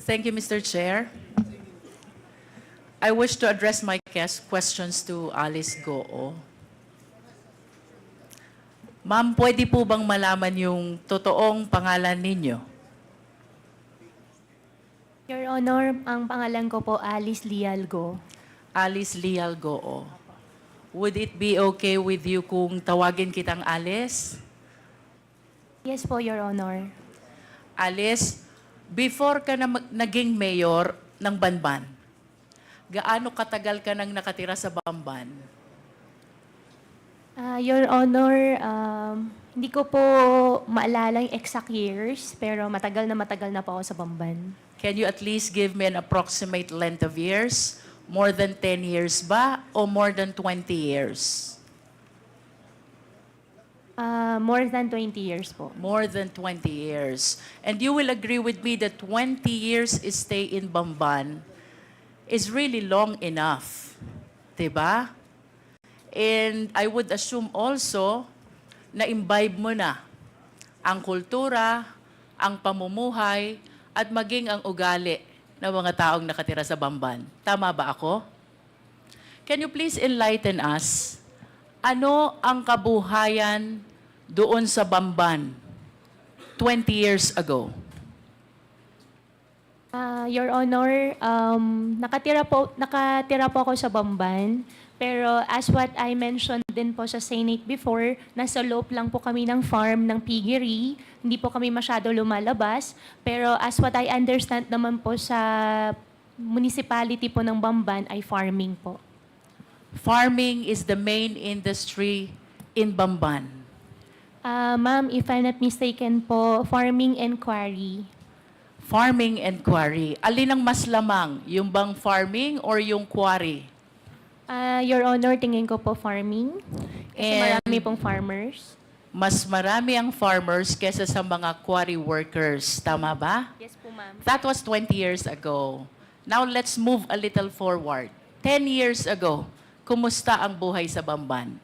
Thank you, Mr. Chair. I wish to address my questions to Alice Goo. Ma'am, pwede po bang malaman yung totoong pangalan ninyo? Your Honor, ang pangalan ko po Alice Lialgo. Alice Lial Goo. Would it be okay with you kung tawagin kitang Alice? Yes po, Your Honor. Alice, before ka na naging mayor ng Banban, gaano katagal ka nang nakatira sa Bamban? Your Honor, hindi ko po maalala yung exact years, pero matagal na po ako sa Bamban. Can you at least give me an approximate length of years? More than 10 years ba o more than 20 years? More than 20 years po. More than 20 years. And you will agree with me that 20 years stay in Bamban is really long enough. Diba? And I would assume also na imbibe mo na ang kultura, ang pamumuhay, at maging ang ugali ng mga taong nakatira sa Bamban. Tama ba ako? Can you please enlighten us? Ano ang kabuhayan doon sa Bamban 20 years ago? Your Honor, nakatira po ako sa Bamban, pero as what I mentioned din po sa Senate before, nasa loob lang po kami ng farm ng piggery, hindi po kami masyado lumalabas, pero as what I understand naman po sa municipality po ng Bamban ay farming po. Farming is the main industry in Bamban. Ma'am, if I'm not mistaken po, farming and quarry. Farming and quarry. Alin ang mas lamang? Yung bang farming or yung quarry? Your Honor, tingin ko po farming. Kasi And marami pong farmers. mas marami ang farmers kesa sa mga quarry workers. Tama ba? Yes po, ma'am. That was 20 years ago. Now let's move a little forward. 10 years ago, kumusta ang buhay sa Bamban?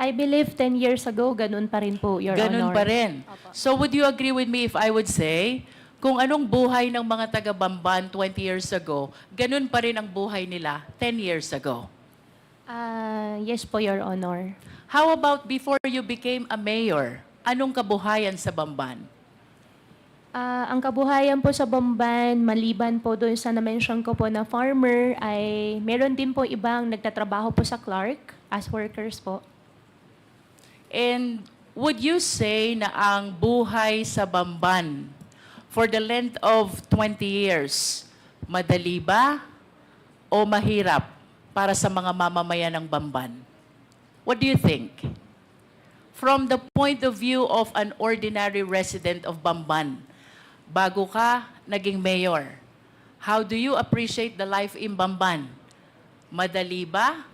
I believe 10 years ago, ganun pa rin po, Your Ganun Honor. pa rin. Opo. So would you agree with me if I would say, kung anong buhay ng mga taga-Bamban 20 years ago, ganun pa rin ang buhay nila 10 years ago? Yes po, Your Honor. How about before you became a mayor? Anong kabuhayan sa Bamban? Ang kabuhayan po sa Bamban, maliban po doon sa na-mention ko po na farmer, ay meron din po ibang nagtatrabaho po sa Clark as workers po. And would you say na ang buhay sa Bamban for the length of 20 years, madali ba o mahirap para sa mga mamamayan ng Bamban? What do you think? From the point of view of an ordinary resident of Bamban, bago ka naging mayor, how do you appreciate the life in Bamban? Madali ba?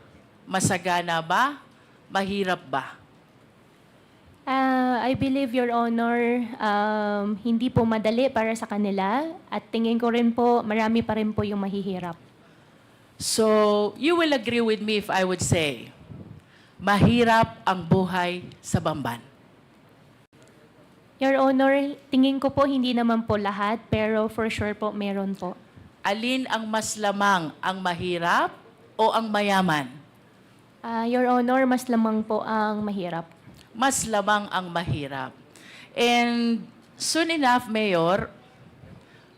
Masagana ba? Mahirap ba? I believe, Your Honor, hindi po madali para sa kanila at tingin ko rin po, marami pa rin po yung mahihirap. So, you will agree with me if I would say, mahirap ang buhay sa Bamban. Your Honor, tingin ko po hindi naman po lahat, pero for sure po meron po. Alin ang mas lamang, ang mahirap o ang mayaman? Your Honor, mas lamang po ang mahirap. Mas lamang ang mahirap. And soon enough, Mayor,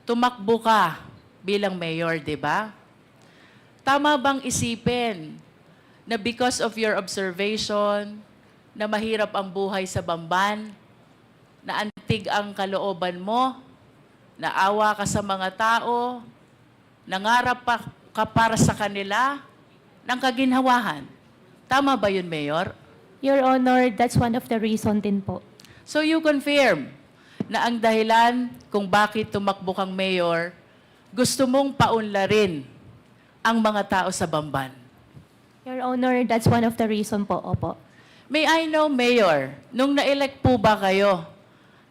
tumakbo ka bilang mayor, di ba? Tama bang isipin na because of your observation, na mahirap ang buhay sa Bamban, na antig ang kalooban mo, naawa ka sa mga tao, nangarap ka para sa kanila, ng kaginhawahan? Tama ba yun, Mayor? Your Honor, that's one of the reason din po. So you confirm na ang dahilan kung bakit tumakbo kang mayor, gusto mong paunlarin ang mga tao sa Bamban. Your Honor, that's one of the reason po, opo. May I know, Mayor, nung na-elect po ba kayo,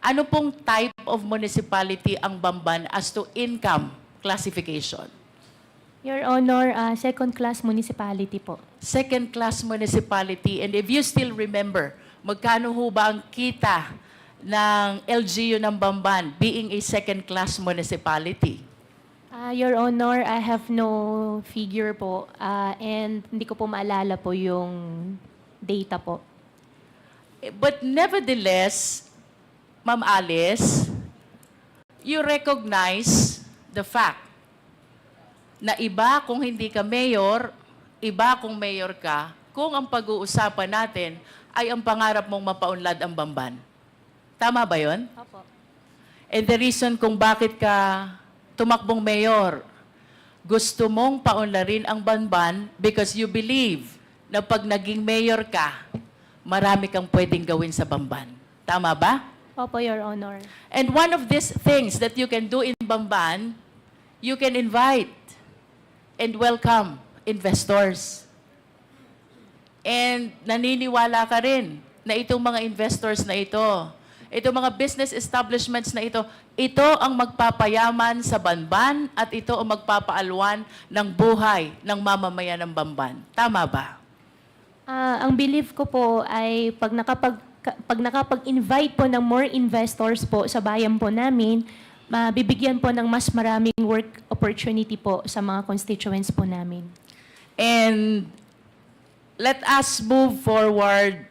ano pong type of municipality ang Bamban as to income classification? Your Honor, second-class municipality po. Second-class municipality. And if you still remember, magkano ho ba ang kita ng LGU ng Bamban being a second-class municipality? Your Honor, I have no figure po and hindi ko po maalala po yung data po. But nevertheless, Ma'am Alice, you recognize the fact na iba kung hindi ka mayor, iba kung mayor ka, kung ang pag-uusapan natin ay ang pangarap mong mapaunlad ang Bamban. Tama ba yon? Opo. And the reason kung bakit ka tumakbong mayor, gusto mong paunlarin ang Bamban because you believe na pag naging mayor ka, marami kang pwedeng gawin sa Bamban. Tama ba? Opo, Your Honor. And one of these things that you can do in Bamban, you can invite and welcome investors. And naniniwala ka rin na itong mga investors na ito, itong mga business establishments na ito ang magpapayaman sa Bamban at ito ang magpapaalwan ng buhay ng mamamayan ng Bamban. Tama ba? Ang belief ko po ay pag nakapag-invite po ng more investors po sa bayan po namin, mabibigyan po ng mas maraming work opportunity po sa mga constituents po namin. And let us move forward,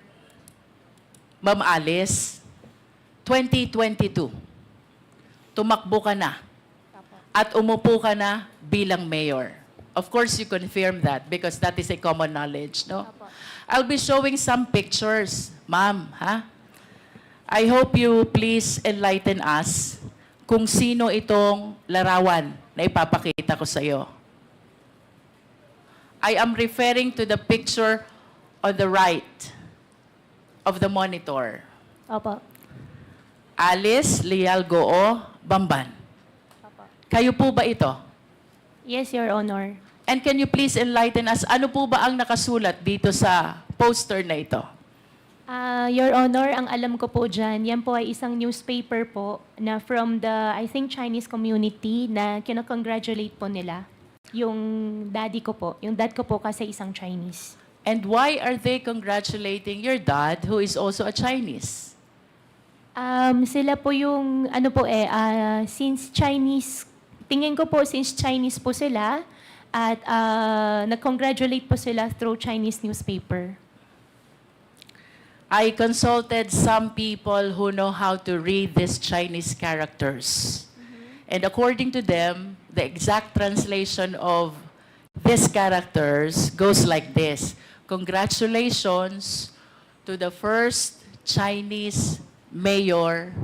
Ma'am Alice. 2022, tumakbo ka na at umupo ka na bilang mayor. Of course, you confirm that because that is a common knowledge, no? I'll be showing some pictures, ma'am, ha? I hope you please enlighten us kung sino itong larawan na ipapakita ko sa iyo. I am referring to the picture on the right of the monitor. Opo. Alice Leal Goo, Bamban. Opo. Kayo po ba ito? Yes, Your Honor. And can you please enlighten us, ano po ba ang nakasulat dito sa poster na ito? Your Honor, ang alam ko po dyan, yan po ay isang newspaper po na from the, I think, Chinese community na kinakongratulate po nila. Yung daddy ko po. Yung dad ko po kasi isang Chinese. And why are they congratulating your dad who is also a Chinese? Sila po yung, since Chinese, tingin ko po since Chinese po sila, at nag-congratulate po sila through Chinese newspaper. I consulted some people who know how to read these Chinese characters. And according to them, the exact translation of these characters goes like this. Congratulations to the first Chinese Mayor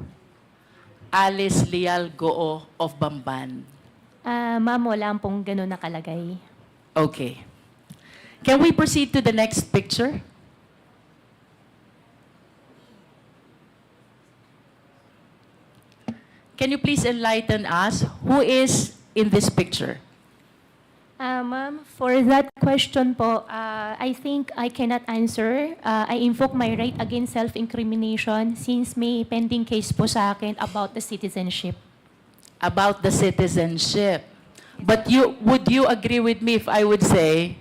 Alice Leal Goo of Bamban. Ma'am, wala pong ganun nakalagay. Okay. Can we proceed to the next picture? Can you please enlighten us who is in this picture? Ma'am, for that question po, I think I cannot answer. I invoke my right against self-incrimination since may pending case po sa akin about the citizenship. About the citizenship. But would you agree with me if I would say,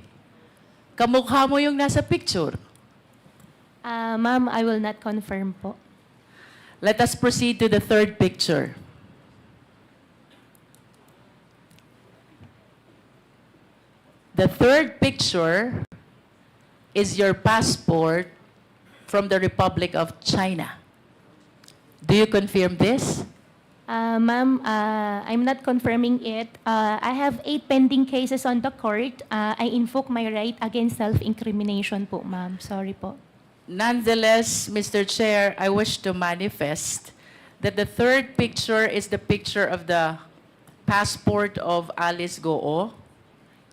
kamukha mo yung nasa picture? Ma'am, I will not confirm po. Let us proceed to the third picture. The third picture is your passport from the Republic of China. Do you confirm this? Ma'am, I'm not confirming it. I have 8 pending cases on the court. I invoke my right against self-incrimination po, ma'am. Sorry po. Nonetheless, Mr. Chair, I wish to manifest that the third picture is the picture of the passport of Alice Goo,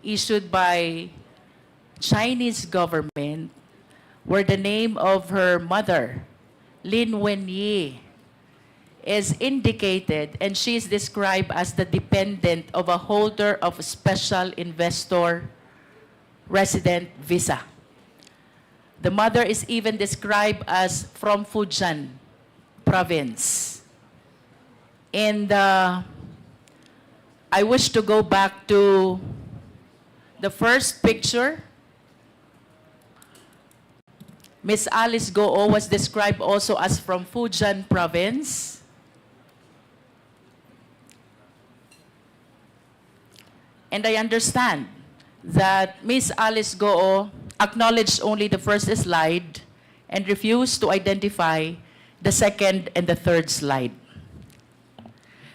issued by Chinese government, where the name of her mother, Lin Wenyi, is indicated, and she is described as the dependent of a holder of special investor resident visa. The mother is even described as from Fujian province. And I wish to go back to the first picture. Miss Alice Goo was described also as from Fujian province. And I understand that Miss Alice Goo acknowledged only the first slide and refused to identify the second and the third slide.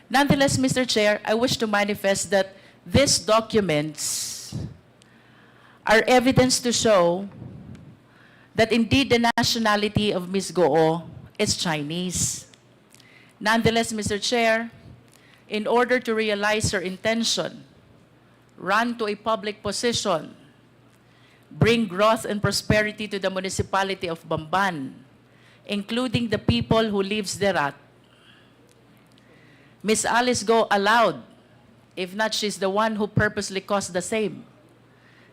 Nonetheless, Mr. Chair, I wish to manifest that these documents are evidence to show that indeed the nationality of Ms. Goo is Chinese. Nonetheless, Mr. Chair, in order to realize her intention, run to a public position, bring growth and prosperity to the municipality of Bamban, including the people who lives thereat, Ms. Alice Goo allowed, if not she's the one who purposely caused the same,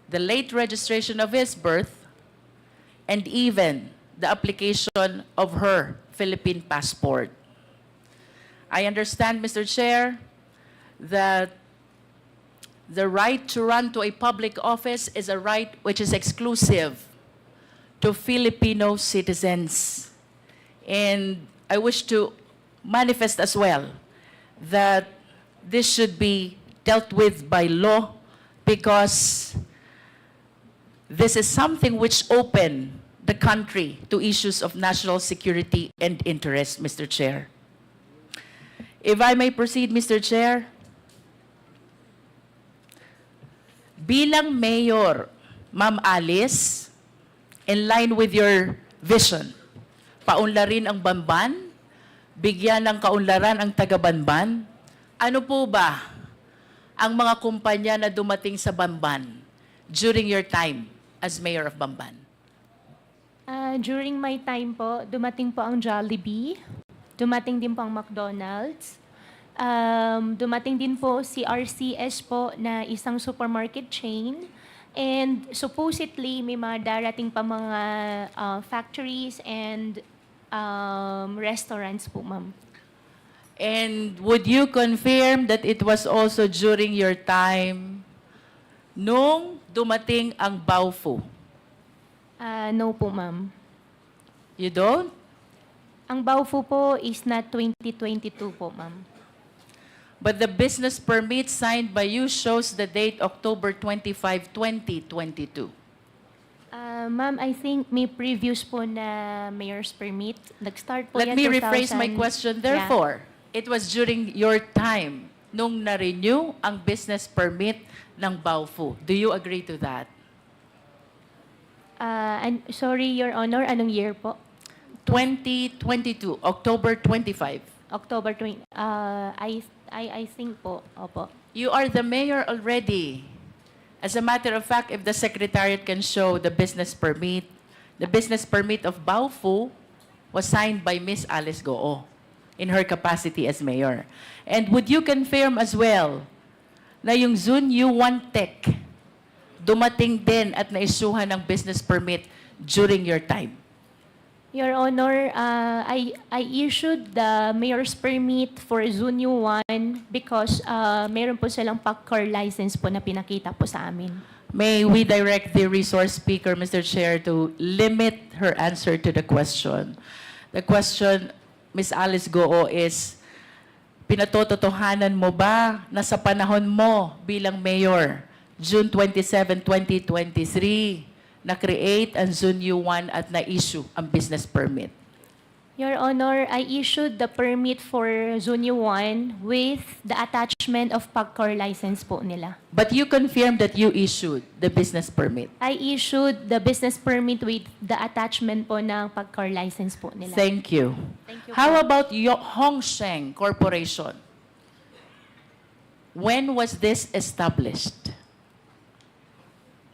the late registration of his birth, and even the application of her Philippine passport. I understand, Mr. Chair, that the right to run to a public office is a right which is exclusive to Filipino citizens. And I wish to manifest as well that this should be dealt with by law because this is something which opened the country to issues of national security and interest, Mr. Chair. If I may proceed, Mr. Chair. Bilang mayor, Ma'am Alice, in line with your vision, paunlarin ang Bamban, bigyan ng kaunlaran ang taga-Bamban. Ano po ba ang mga kumpanya na dumating sa Bamban during your time as mayor of Bamban? During my time po, dumating po ang Jollibee, dumating din po ang McDonald's, dumating din po si RCS po na isang supermarket chain, and supposedly may mga darating pa mga factories and restaurants po, ma'am. And would you confirm that it was also during your time nung dumating ang Baofu? No po, ma'am. You don't? Ang Baofu po is not 2022 po, ma'am. But the business permit signed by you shows the date October 25, 2022. Ma'am, I think may previous po na mayor's permit. Nag-start po Let yan me rephrase 2000. my question. Yeah. Therefore, it was during your time nung na-renew ang business permit ng Baofu. Do you agree to that? Sorry, Your Honor, anong year po? 2022, October 25. October 20. I think po, opo. You are the mayor already. As a matter of fact, if the secretariat can show the business permit of Baofu was signed by Miss Alice Goo in her capacity as mayor. And would you confirm as well na yung Zun U1 Tech dumating din at naisuhan ng business permit during your time? Your Honor, I issued the mayor's permit for Zunyu 1 because meron po silang pack-car license po na pinakita po sa amin. May we direct the resource speaker, Mr. Chair, to limit her answer to the question. The question, Ms. Alice Goo, is, pinatototohanan mo ba na sa panahon mo bilang mayor, June 27, 2023, na-create ang Zunyu 1 at na-issue ang business permit? Your Honor, I issued the permit for Zunyu 1 with the attachment of pack-car license po nila. But you confirmed that you issued the business permit. I issued the business permit with the attachment po ng pack-car license po nila. Thank you. Thank you How po. about Hongsheng Corporation? When was this established?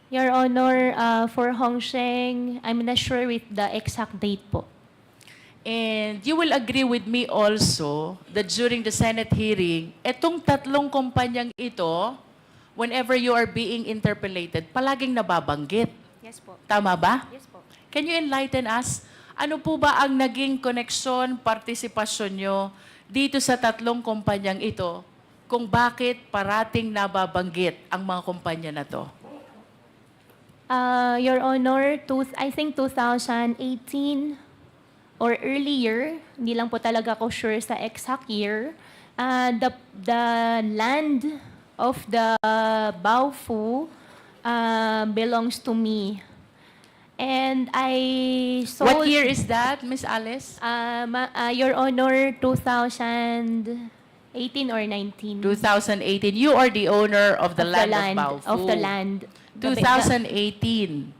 Your Honor, for Hongsheng, I'm not sure with the exact date po. And you will agree with me also that during the Senate hearing, etong tatlong kumpanyang ito, whenever you are being interpellated, palaging nababanggit. Yes po. Tama ba? Yes po. Can you enlighten us? Ano po ba ang naging koneksyon, partisipasyon nyo dito sa tatlong kumpanyang ito kung bakit parating nababanggit ang mga kumpanya na to? Your Honor, I think 2018 or earlier, hindi lang po talaga ako sure sa exact year, the land of the Baofu belongs to me. And I sold... What year is that, Miss Alice? Your Honor, 2018 or 19. 2018. You are the owner of the land of Baofu. Of the land. 2018.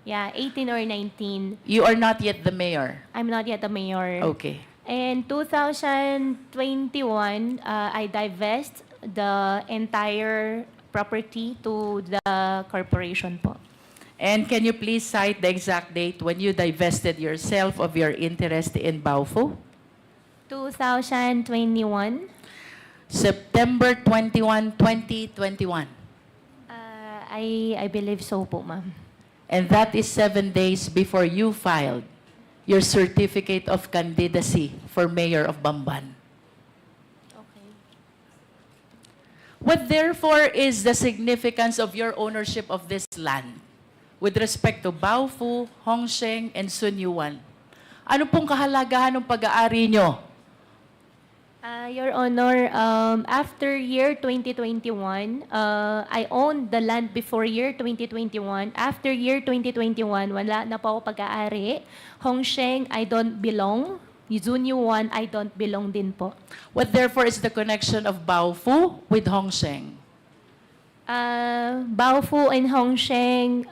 Yeah, 18 or 19. You are not yet the mayor. I'm not yet a mayor. Okay. And 2021, I divest the entire property to the corporation po. And can you please cite the exact date when you divested yourself of your interest in Baofu? 2021. September 21, 2021. I believe so po, ma'am. And that is 7 days before you filed your certificate of candidacy for mayor of Bamban. Okay. What therefore is the significance of your ownership of this land with respect to Baofu, Hongsheng, and Sunyuan? Ano pong kahalagahan ng pag-aari nyo? Your Honor, after year 2021, I owned the land before year 2021. After year 2021, wala na po ako pag-aari. Hongsheng, I don't belong. Zunyuan, I don't belong din po. What therefore is the connection of Baofu with Hongsheng? Baofu and Hongsheng,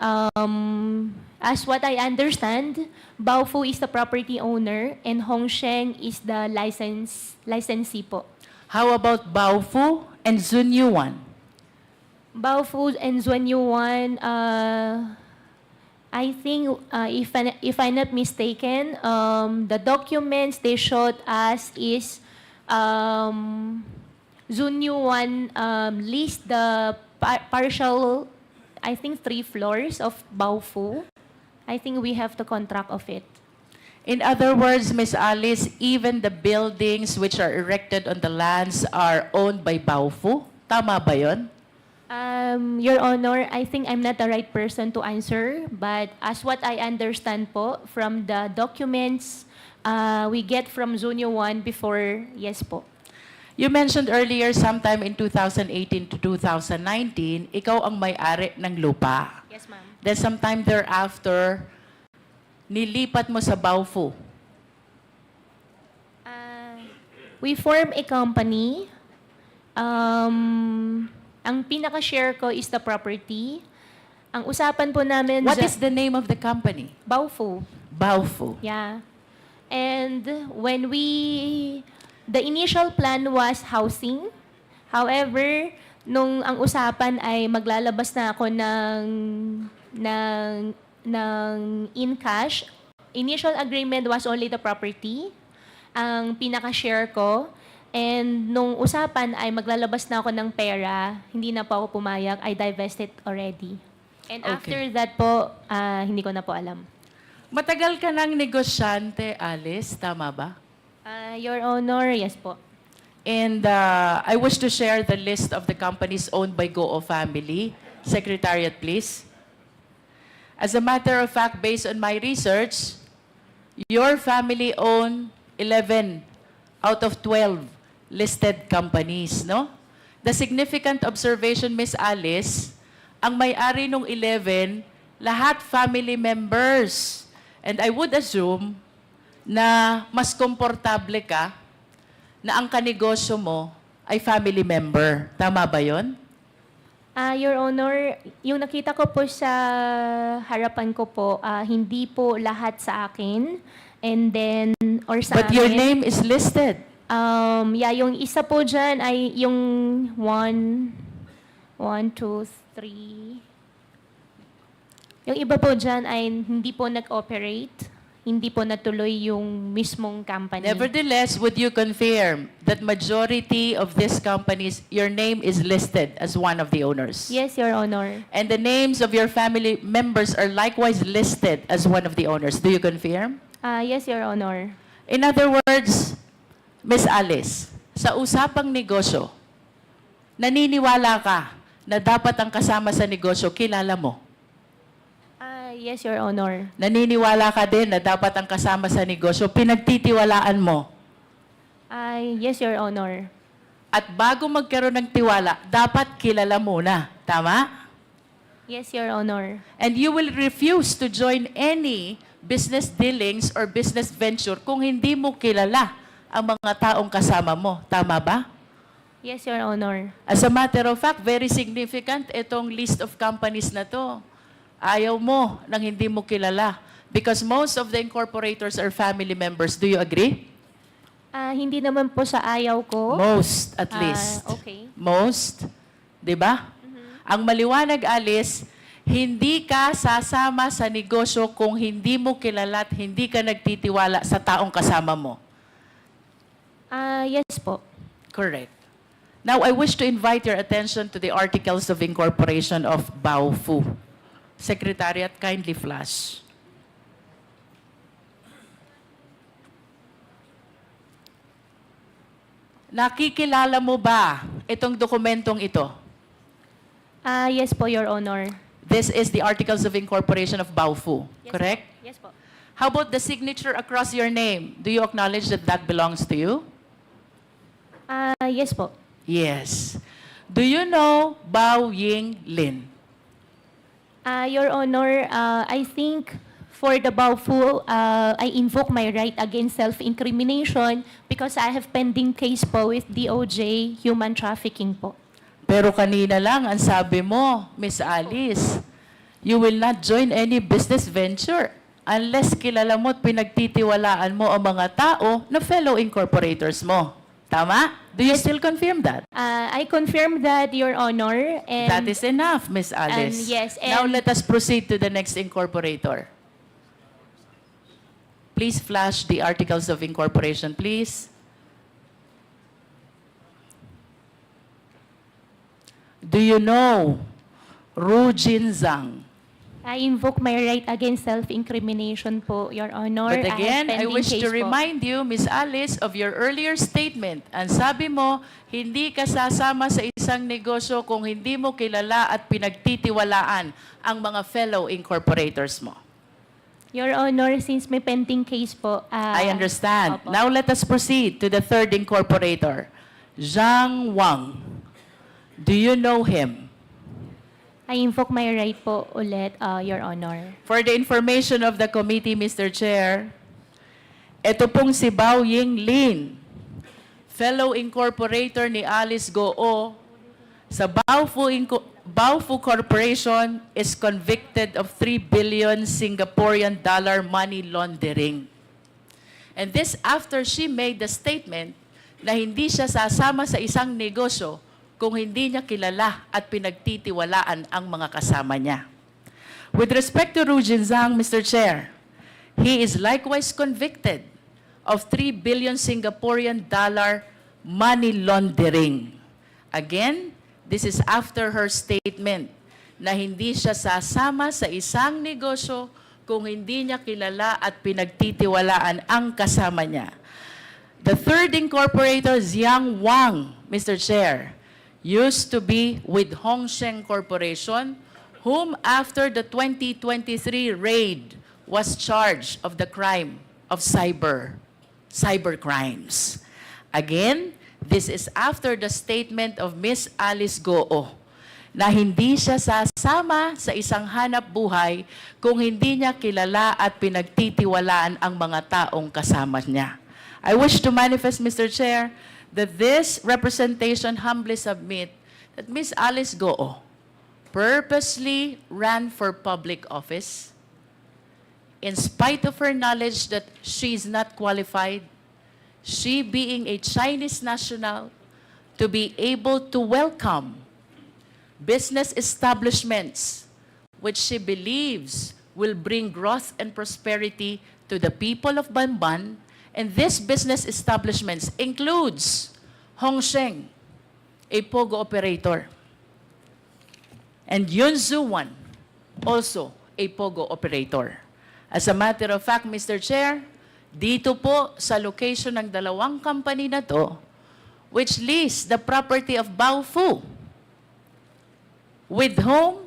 as what I understand, Baofu is the property owner and Hongsheng is the licensee po. How about Baofu and Zunyuan? Baofu and Zuanyuan, I think, if I'm not mistaken, the documents they showed us is Zunyuan leased the partial, I think, 3 floors of Baofu. I think we have the contract of it. In other words, Ms. Alice, even the buildings which are erected on the lands are owned by Baofu? Tama ba yun? Your Honor, I think I'm not the right person to answer, but as what I understand po, from the documents we get from Zunyo 1 before, yes po. You mentioned earlier sometime in 2018 to 2019, ikaw ang may-ari ng lupa. Yes, ma'am. Then sometime thereafter, nilipat mo sa Baofu. We form a company. Ang pinaka-share ko is the property. Ang usapan po namin... What is the name of the company? Baofu. Baofu. Yeah. And when the initial plan was housing. However, nung ang usapan ay maglalabas na ako ng in cash, initial agreement was only the property, ang pinaka-share ko. And nung usapan ay maglalabas na ako ng pera, hindi na po ako pumayag, I divested already. And Okay. after that po, hindi ko na po alam. Matagal ka ng negosyante, Alice, tama ba? Your Honor, yes po. And I wish to share the list of the companies owned by Goo family. Secretariat, please. As a matter of fact, based on my research, your family owned 11 out of 12 listed companies, no? The significant observation, Miss Alice, ang may-ari nung 11, lahat family members. And I would assume na mas komportable ka na ang kanegosyo mo ay family member. Tama ba yon? Your Honor, yung nakita ko po sa harapan ko po, hindi po lahat sa akin. And then, or sa But your amin. name is listed. Yeah, yung isa po dyan ay yung 1, 2, 3. Yung iba po dyan ay hindi po nag-operate. Hindi po natuloy yung mismong company. Nevertheless, would you confirm that majority of these companies, your name is listed as one of the owners? Yes, Your Honor. And the names of your family members are likewise listed as one of the owners. Do you confirm? Yes, Your Honor. In other words, Miss Alice, sa usapang negosyo, naniniwala ka na dapat ang kasama sa negosyo kilala mo? Yes, Your Honor. Naniniwala ka din na dapat ang kasama sa negosyo, pinagtitiwalaan mo. Yes, Your Honor. At bago magkaroon ng tiwala, dapat kilala muna. Tama? Yes, Your Honor. And you will refuse to join any business dealings or business venture kung hindi mo kilala ang mga taong kasama mo. Tama ba? Yes, Your Honor. As a matter of fact, very significant itong list of companies na to. Ayaw mo nang hindi mo kilala. Because most of the incorporators are family members. Do you agree? Hindi naman po sa ayaw ko. Most, at least. Okay. Most. Di ba? Ang maliwanag, Alice, hindi ka sasama sa negosyo kung hindi mo kilala at hindi ka nagtitiwala sa taong kasama mo. Yes po. Correct. Now, I wish to invite your attention to the Articles of Incorporation of Baofu. Secretariat, kindly flash. Nakikilala mo ba itong dokumentong ito? Yes po, Your Honor. This is the Articles of Incorporation of Baofu, Yes, correct? Po. Yes po. How about the signature across your name? Do you acknowledge that that belongs to you? Yes po. Yes. Do you know Bao Ying Lin? Your Honor, I think for the Baofu, I invoke my right against self-incrimination because I have pending case po with DOJ human trafficking po. Pero kanina lang, ang sabi mo, Miss Alice, you will not join any business venture unless kilala mo at pinagtitiwalaan mo ang mga tao na fellow incorporators mo. Tama? Do you still confirm that? I confirm that, Your Honor. And That is enough, Miss Alice. yes, Now and- let us proceed to the next incorporator. Please flash the Articles of Incorporation, please. Do you know Ru Jin Zhang? I invoke my right against self-incrimination po, Your Honor. But again, I have pending wish case to po. remind you, Miss Alice, of your earlier statement. Ang sabi mo, hindi ka sasama sa isang negosyo kung hindi mo kilala at pinagtitiwalaan ang mga fellow incorporators mo. Your Honor, since may pending case po. I understand. Opo. Now let us proceed to the third incorporator, Zhang Wang. Do you know him? I invoke my right po ulit, Your Honor. For the information of the committee, Mr. Chair, ito pong si Bao Ying Lin, fellow incorporator ni Alice Goo, sa Baofu Corporation is convicted of 3 billion Singaporean dollar money laundering. And this after she made the statement na hindi siya sasama sa isang negosyo kung hindi niya kilala at pinagtitiwalaan ang mga kasama niya. With respect to Ru Jin Zhang, Mr. Chair, he is likewise convicted of 3 billion Singaporean dollar money laundering. Again, this is after her statement na hindi siya sasama sa isang negosyo kung hindi niya kilala at pinagtitiwalaan ang kasama niya. The third incorporator, Zhang Wang, Mr. Chair, used to be with Hongsheng Corporation, whom after the 2023 raid was charged of the crime of cyber crimes. Again, this is after the statement of Miss Alice Goo na hindi siya sasama sa isang hanap buhay kung hindi niya kilala at pinagtitiwalaan ang mga taong kasama niya. I wish to manifest, Mr. Chair, that this representation humbly submit that Miss Alice Goo purposely ran for public office in spite of her knowledge that she is not qualified, she being a Chinese national, to be able to welcome business establishments which she believes will bring growth and prosperity to the people of Bamban. And this business establishments includes Hongsheng, a pogo operator, and Yun Zuwan, also a pogo operator. As a matter of fact, Mr. Chair, dito po sa location ng dalawang company na to, which lease the property of Baofu, with whom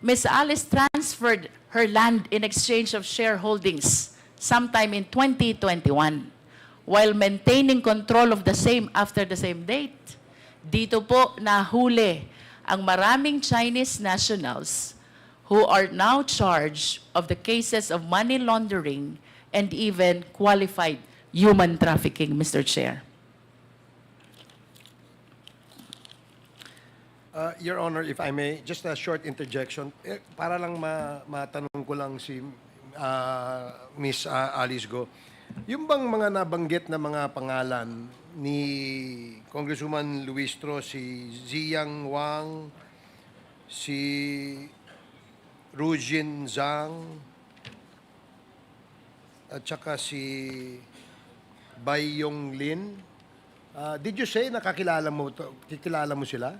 Ms. Alice transferred her land in exchange of shareholdings sometime in 2021 while maintaining control of the same after the same date. Dito po nahuli ang maraming Chinese nationals who are now charged of the cases of money laundering and even qualified human trafficking, Mr. Chair. Your Honor, if I may, just a short interjection. Para lang matanong ko lang si Miss Alice Go. Yung bang mga nabanggit na mga pangalan ni Congresswoman Luistro, si Ziyang Wang, si Rujin Zhang, at saka si Bai Yong Lin, did you say nakakilala mo sila?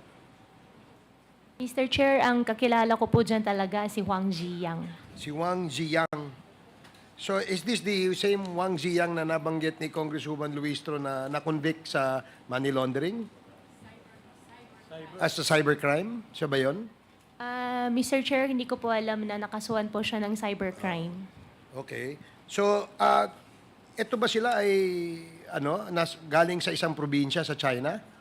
Mr. Chair, ang kakilala ko po dyan talaga si Wang Ziyang. Si Wang Ziyang. So, is this the same Wang Ziyang na nabanggit ni Congresswoman Luistro na na-convict sa money laundering? As a cybercrime? Siya ba yun? Mr. Chair, hindi ko po alam na nakasuhan po siya ng cybercrime. Okay. So, ito ba sila ay galing sa isang probinsya sa China?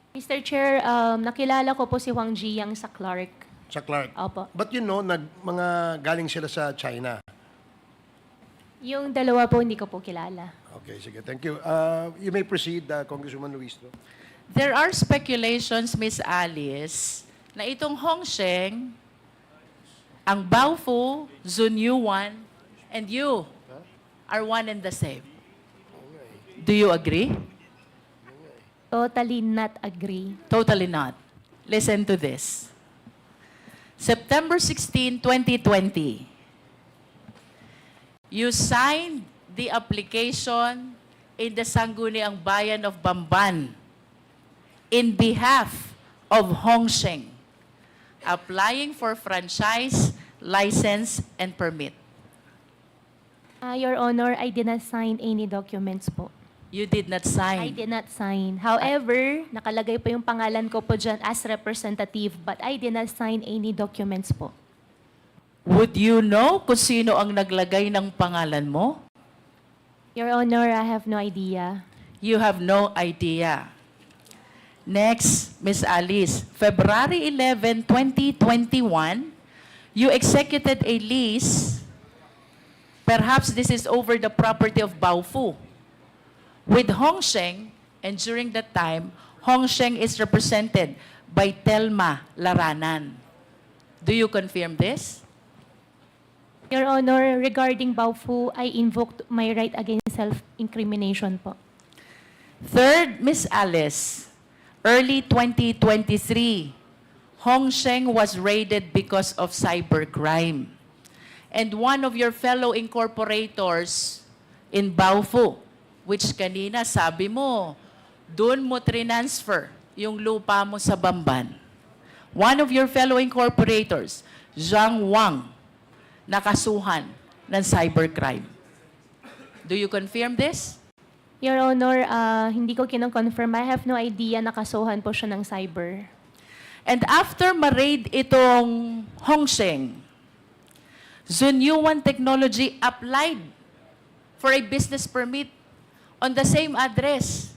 Mr. Chair, nakilala ko po si Wang Ziyang sa Clark. Sa Clark? Opo. But you know, mga galing sila sa China. Yung dalawa po hindi ko po kilala. Okay, sige. Thank you. You may proceed, Congresswoman Luistro. There are speculations, Miss Alice, na itong Hongsheng, ang Baofu, Zunyuan, and you are one and the same. Do you agree? Totally not agree. Totally not. Listen to this. September 16, 2020, you signed the application in the Sangguniang Bayan of Bamban in behalf of Hongsheng, applying for franchise, license, and permit. Your Honor, I did not sign any documents po. You did not I sign. did not sign. However, nakalagay po yung pangalan ko po dyan as representative, but I did not sign any documents po. Would you know kung sino ang naglagay ng pangalan mo? Your Honor, I have no idea. You have no idea. Next, Ms. Alice, February 11, 2021, you executed a lease. Perhaps this is over the property of Baofu with Hongsheng, and during that time, Hongsheng is represented by Telma Laranan. Do you confirm this? Your Honor, regarding Baofu, I invoked my right against self-incrimination po. Third, Ms. Alice, early 2023, Hongsheng was raided because of cybercrime. And one of your fellow incorporators in Baofu, which kanina sabi mo, doon mo transfer yung lupa mo sa Bamban. One of your fellow incorporators, Zhang Wang, nakasuhan ng cybercrime. Do you confirm this? Your Honor, hindi ko kino-confirm. I have no idea nakasuhan po siya ng cyber. And after ma-raid itong Hongsheng, Zunyuan Technology applied for a business permit on the same address,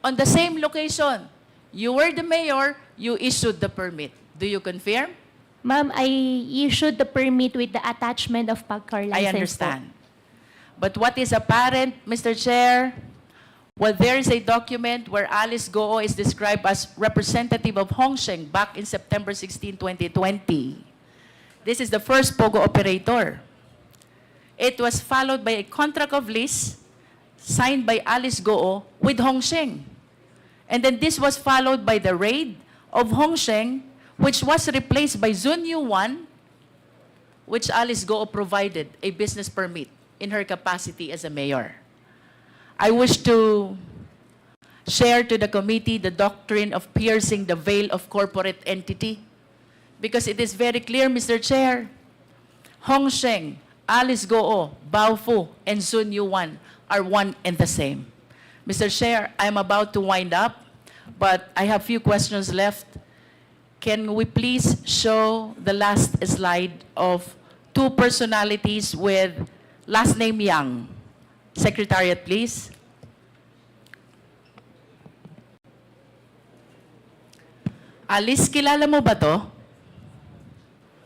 on the same location. You were the mayor, you issued the permit. Do you confirm? Ma'am, I issued the permit with the attachment of PAGCAR license. I understand. But what is apparent, Mr. Chair, well, there is a document where Alice Goo is described as representative of Hongsheng back in September 16, 2020. This is the first POGO operator. It was followed by a contract of lease signed by Alice Goo with Hongsheng. And then this was followed by the raid of Hongsheng, which was replaced by Zunyu 1, which Alice Goo provided a business permit in her capacity as a mayor. I wish to share to the committee the doctrine of piercing the veil of corporate entity, because it is very clear, Mr. Chair, Hongsheng, Alice Goo, Baofu, and Zunyu 1 are one and the same. Mr. Chair, I'm about to wind up, but I have few questions left. can we please show the last slide of two personalities with last name Yang? Secretariat, please. Alice, kilala mo ba to?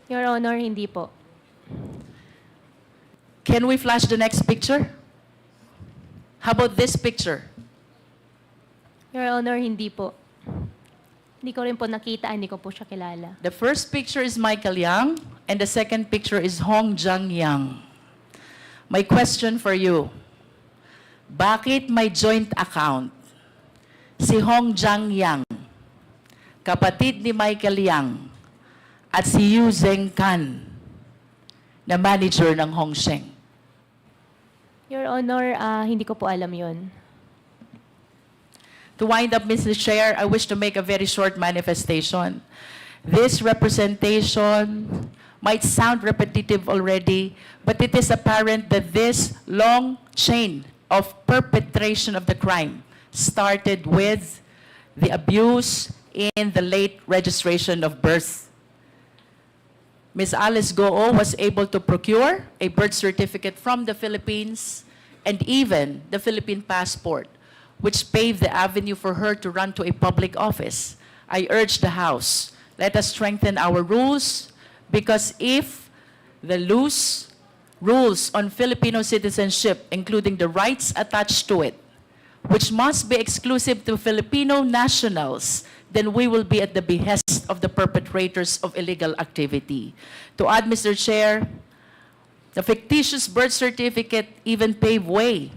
Your Honor, hindi po. Can we flash the next picture? How about this picture? Your Honor, hindi po. Hindi ko rin po nakita, hindi ko po siya kilala. The first picture is Michael Yang, and the second picture is Hong Jang Yang. My question for you, bakit may joint account si Hong Jang Yang, kapatid ni Michael Yang, at si Yu Zhengkan, na manager ng Hongsheng? Your Honor, hindi ko po alam yon. To wind up, Mr. Chair, I wish to make a very short manifestation. This representation might sound repetitive already, but it is apparent that this long chain of perpetration of the crime started with the abuse in the late registration of birth. Ms. Alice Goo was able to procure a birth certificate from the Philippines and even the Philippine passport, which paved the avenue for her to run to a public office. I urge the House, let us strengthen our rules, because if the loose rules on Filipino citizenship, including the rights attached to it, which must be exclusive to Filipino nationals, then we will be at the behest of the perpetrators of illegal activity. To add, Mr. Chair, the fictitious birth certificate even paved way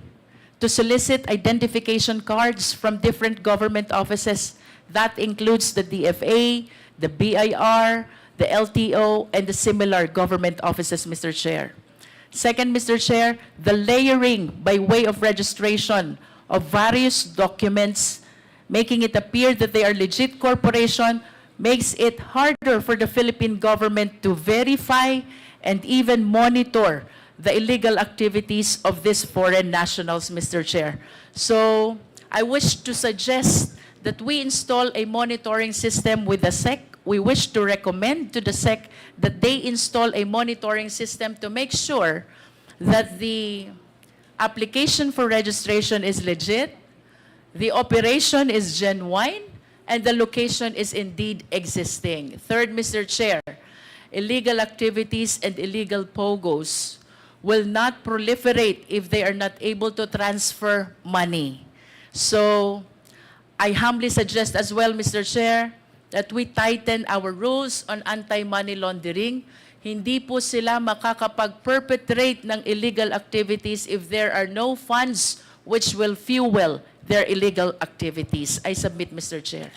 to solicit identification cards from different government offices. That includes the DFA, the BIR, the LTO, and the similar government offices, Mr. Chair. Second, Mr. Chair, the layering by way of registration of various documents, making it appear that they are legit corporation, makes it harder for the Philippine government to verify and even monitor the illegal activities of these foreign nationals, Mr. Chair. So I wish to suggest that we install a monitoring system with the SEC. We wish to recommend to the SEC that they install a monitoring system to make sure that the application for registration is legit, the operation is genuine, and the location is indeed existing. Third, Mr. Chair, illegal activities and illegal POGOs will not proliferate if they are not able to transfer money. So I humbly suggest as well, Mr. Chair, that we tighten our rules on anti-money laundering. Hindi po sila makakapag-perpetrate ng illegal activities if there are no funds which will fuel their illegal activities. I submit, Mr. Chair.